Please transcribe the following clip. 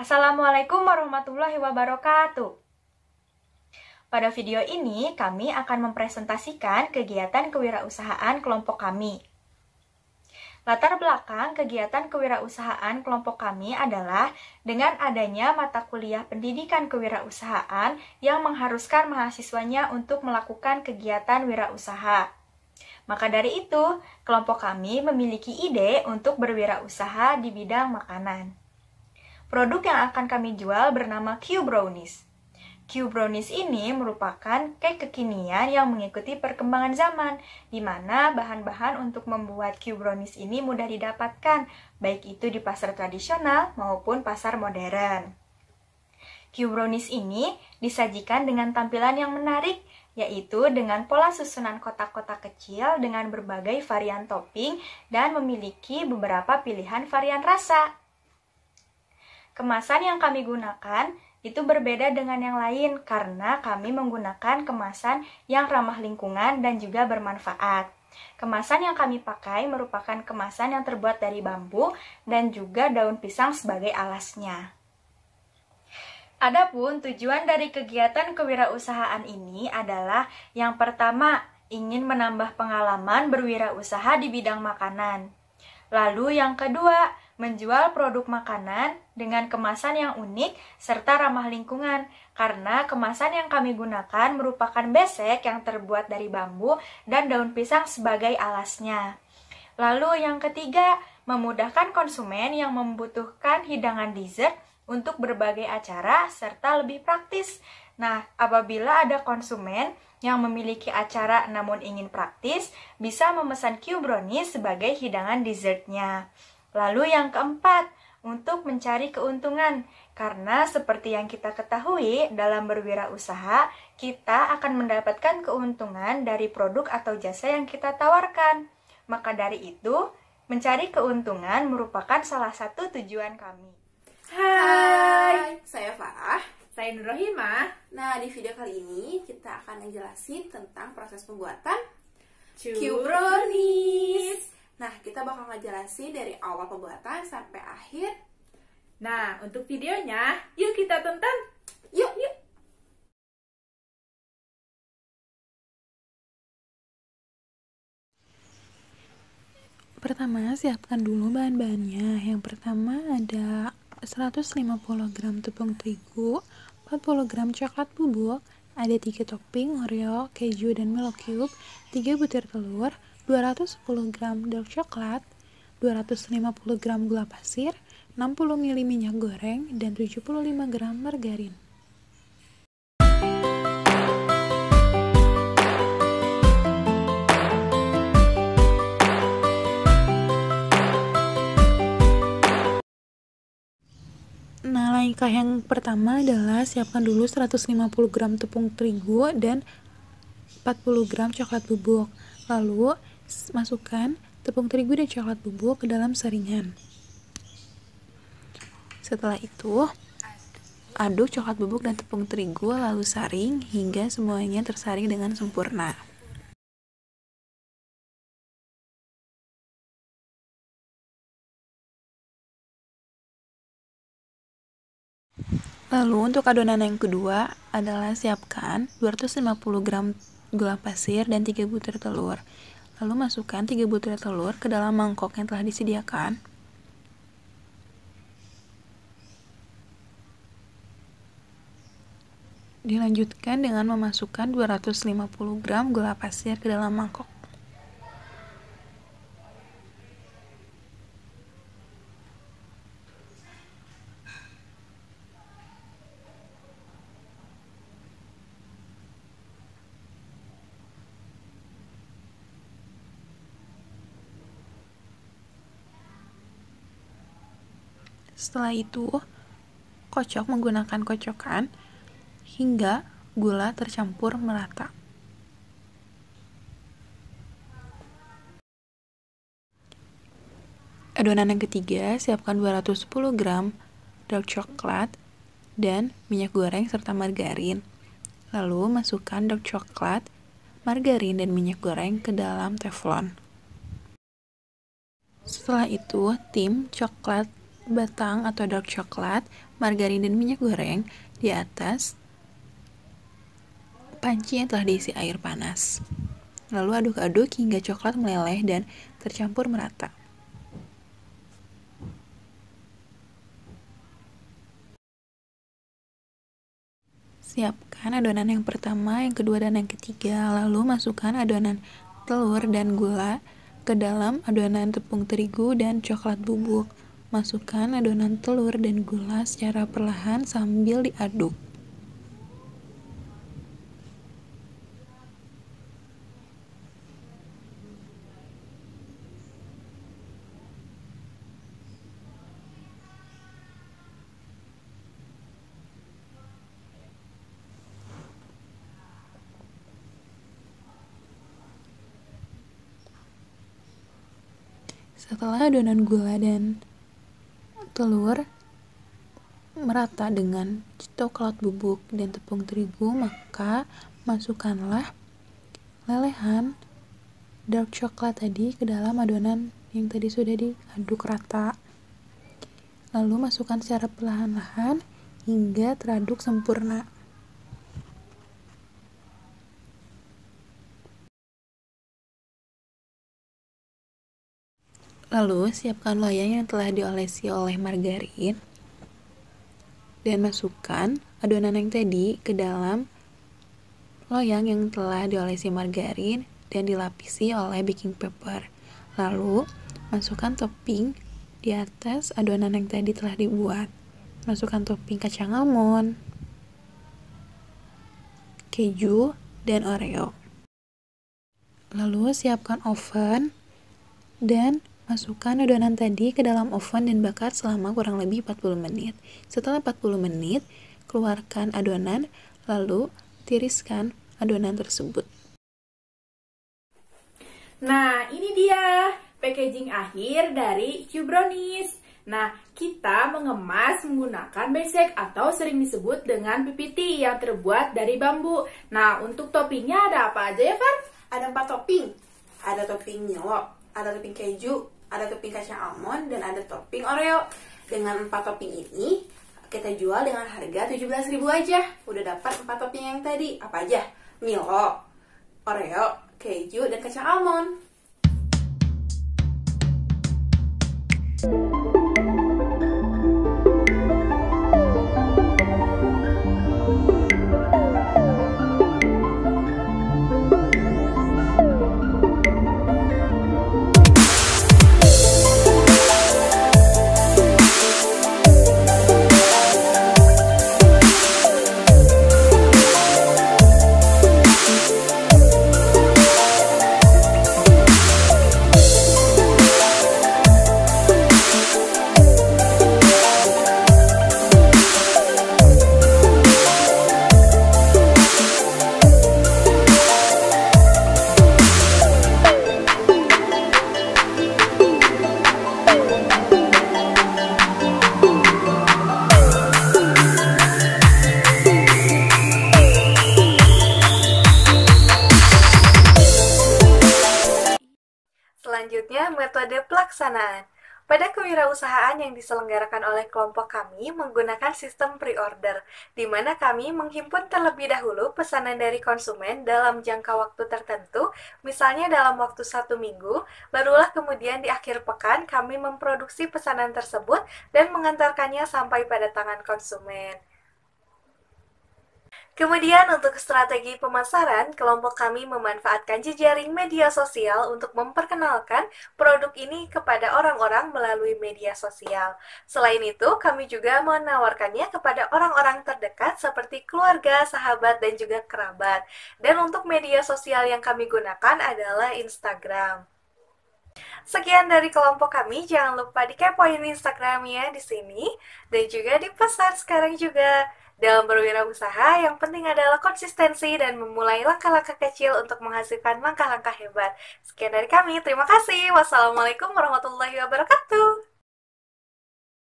Assalamualaikum warahmatullahi wabarakatuh. Pada video ini, kami akan mempresentasikan kegiatan kewirausahaan kelompok kami. Latar belakang kegiatan kewirausahaan kelompok kami adalah dengan adanya mata kuliah pendidikan kewirausahaan yang mengharuskan mahasiswanya untuk melakukan kegiatan wirausaha. Maka dari itu, kelompok kami memiliki ide untuk berwirausaha di bidang makanan. Produk yang akan kami jual bernama Q Brownies. Q Brownies ini merupakan cake kekinian yang mengikuti perkembangan zaman, di mana bahan-bahan untuk membuat Q Brownies ini mudah didapatkan, baik itu di pasar tradisional maupun pasar modern. Q Brownies ini disajikan dengan tampilan yang menarik, yaitu dengan pola susunan kotak-kotak kecil dengan berbagai varian topping dan memiliki beberapa pilihan varian rasa. Kemasan yang kami gunakan itu berbeda dengan yang lain karena kami menggunakan kemasan yang ramah lingkungan dan juga bermanfaat. Kemasan yang kami pakai merupakan kemasan yang terbuat dari bambu dan juga daun pisang sebagai alasnya. Adapun tujuan dari kegiatan kewirausahaan ini adalah yang pertama, ingin menambah pengalaman berwirausaha di bidang makanan. Lalu yang kedua, menjual produk makanan dengan kemasan yang unik serta ramah lingkungan karena kemasan yang kami gunakan merupakan besek yang terbuat dari bambu dan daun pisang sebagai alasnya. Lalu yang ketiga, memudahkan konsumen yang membutuhkan hidangan dessert untuk berbagai acara serta lebih praktis. Nah, apabila ada konsumen yang memiliki acara namun ingin praktis, bisa memesan Q Brownies sebagai hidangan dessertnya. Lalu yang keempat, untuk mencari keuntungan. Karena seperti yang kita ketahui, dalam berwirausaha, kita akan mendapatkan keuntungan dari produk atau jasa yang kita tawarkan. Maka dari itu, mencari keuntungan merupakan salah satu tujuan kami. Hai, saya Farah. Saya Nurrohimah. Nah, di video kali ini kita akan ngejelasin tentang proses pembuatan Q Brownies. Nah, kita bakal ngejelasin dari awal pembuatan sampai akhir. Nah, untuk videonya, yuk kita tonton. Yuk. Pertama, siapkan dulu bahan-bahannya. Yang pertama ada 150 gram tepung terigu, 40 gram coklat bubuk, ada 3 topping Oreo, keju, dan Milo Cube, 3 butir telur, 210 gram dark coklat, 250 gram gula pasir, 60 ml minyak goreng, dan 75 gram margarin. Nah, langkah yang pertama adalah siapkan dulu 150 gram tepung terigu dan 40 gram coklat bubuk. Lalu, masukkan tepung terigu dan coklat bubuk ke dalam saringan. Setelah itu, aduk coklat bubuk dan tepung terigu lalu saring hingga semuanya tersaring dengan sempurna. Lalu untuk adonan yang kedua adalah siapkan 250 gram gula pasir dan 3 butir telur. Lalu masukkan 3 butir telur ke dalam mangkok yang telah disediakan. Dilanjutkan dengan memasukkan 250 gram gula pasir ke dalam mangkok. Setelah itu, kocok menggunakan kocokan hingga gula tercampur merata. Adonan yang ketiga, siapkan 210 gram dark coklat dan minyak goreng serta margarin. Lalu masukkan dark coklat, margarin, dan minyak goreng ke dalam teflon. Setelah itu, tim coklat batang atau dark coklat, margarin dan minyak goreng di atas panci yang telah diisi air panas. Lalu aduk-aduk hingga coklat meleleh dan tercampur merata. Siapkan adonan yang pertama, yang kedua, dan yang ketiga. Lalu masukkan adonan telur dan gula ke dalam adonan tepung terigu dan coklat bubuk. Masukkan adonan telur dan gula secara perlahan sambil diaduk. Setelah adonan gula dan telur merata dengan coklat bubuk dan tepung terigu, maka masukkanlah lelehan dark coklat tadi ke dalam adonan yang tadi sudah diaduk rata. Lalu masukkan secara perlahan-lahan hingga teraduk sempurna. Lalu, siapkan loyang yang telah diolesi oleh margarin dan masukkan adonan yang tadi ke dalam loyang yang telah diolesi margarin dan dilapisi oleh baking paper. Lalu, masukkan topping di atas adonan yang tadi telah dibuat. Masukkan topping kacang almond, keju, dan oreo. Lalu, siapkan oven dan masukkan adonan tadi ke dalam oven dan bakar selama kurang lebih 40 menit. Setelah 40 menit, keluarkan adonan, lalu tiriskan adonan tersebut. Nah, ini dia packaging akhir dari Q Brownies. Nah, kita mengemas menggunakan besek atau sering disebut dengan PPT yang terbuat dari bambu. Nah, untuk toppingnya ada apa aja ya, Far? Ada 4 topping. Ada topping Milo, ada topping keju, ada topping kacang almond, dan ada topping oreo. Dengan 4 topping ini, kita jual dengan harga 17.000 aja. Udah dapat 4 topping yang tadi. Apa aja? Milo, oreo, keju, dan kacang almond. Selanjutnya, metode pelaksanaan. Pada kewirausahaan yang diselenggarakan oleh kelompok kami menggunakan sistem pre-order, di mana kami menghimpun terlebih dahulu pesanan dari konsumen dalam jangka waktu tertentu, misalnya dalam waktu 1 minggu, barulah kemudian di akhir pekan kami memproduksi pesanan tersebut dan mengantarkannya sampai pada tangan konsumen. Kemudian untuk strategi pemasaran, kelompok kami memanfaatkan jejaring media sosial untuk memperkenalkan produk ini kepada orang-orang melalui media sosial. Selain itu, kami juga menawarkannya kepada orang-orang terdekat seperti keluarga, sahabat, dan juga kerabat. Dan untuk media sosial yang kami gunakan adalah Instagram. Sekian dari kelompok kami, jangan lupa dikepoin Instagramnya di sini, dan juga dipesan sekarang juga. Dalam berwirausaha, yang penting adalah konsistensi dan memulai langkah-langkah kecil untuk menghasilkan langkah-langkah hebat. Sekian dari kami, terima kasih. Wassalamualaikum warahmatullahi wabarakatuh.